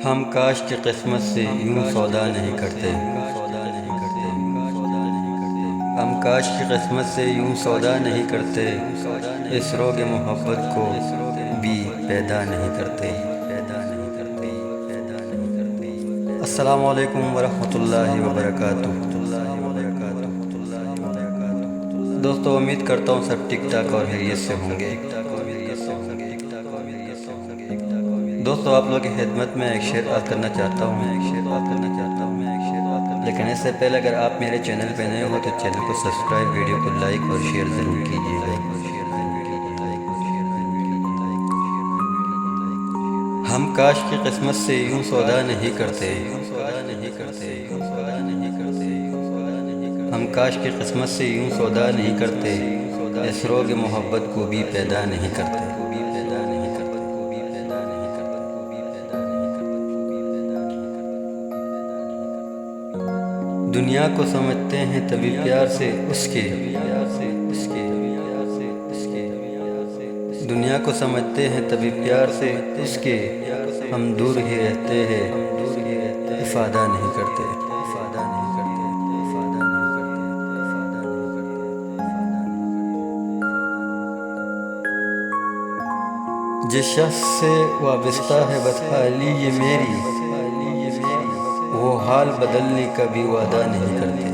ہم کاش کی قسمت سے یوں سودا نہیں کرتے، ہم کاش کی قسمت سے یوں سودا نہیں کرتے، اس روگ محبت کو بھی پیدا نہیں کرتے۔ السلام علیکم ورحمۃ اللہ وبرکاتہ۔ دوستو، امید کرتا ہوں سب ٹھیک ٹھاک اور خیریت سے ہوں گے۔ دوستو، آپ لوگوں کی خدمت میں ایک شعر عرض کرنا چاہتا ہوں، لیکن اس سے پہلے اگر آپ میرے چینل پہ نئے ہو تو چینل کو سبسکرائب، ویڈیو کو لائک اور شیئر ضرور کیجیے گا۔ ہم کاش کی قسمت سے یوں سودا نہیں کرتے، ہم کاش کی قسمت سے یوں سودا نہیں کرتے، اس روگ محبت کو بھی پیدا نہیں کرتے۔ دنیا کو سمجھتے ہیں طبی پیار سے اس کے، دنیا کو سمجھتے ہیں طبی پیار سے اس کے، ہم دور ہی رہتے ہیں افادہ نہیں کرتے۔ جس شخص سے وابستہ ہے بدحالی یہ میری، وہ حال بدلنے کا بھی وعدہ نہیں کرتے۔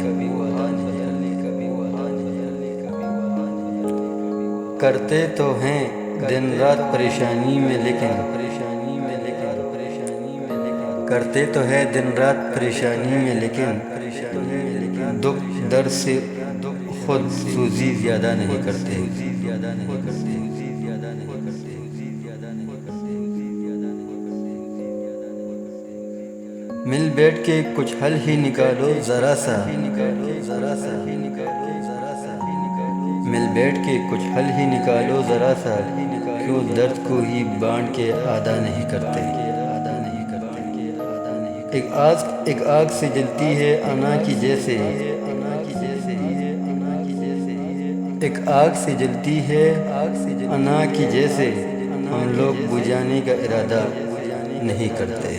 کرتے تو ہیں دن رات پریشانی میں لیکن، کرتے تو ہے دن رات پریشانی میں لیکن، دکھ درد سے خود سوزی زیادہ نہیں کرتے۔ مل بیٹھ کے کچھ حل ہی نکالو ذرا سا، مل بیٹھ کے کچھ حل ہی نکالو ذرا سا، کیوں درد کو ہی بانٹ کے آدھا نہیں کرتے۔ ایک آگ سے جلتی ہے انا کی جیسے، ایک آگ سے جلتی ہے انا کی جیسے، ہم لوگ بجھانے کا ارادہ نہیں کرتے۔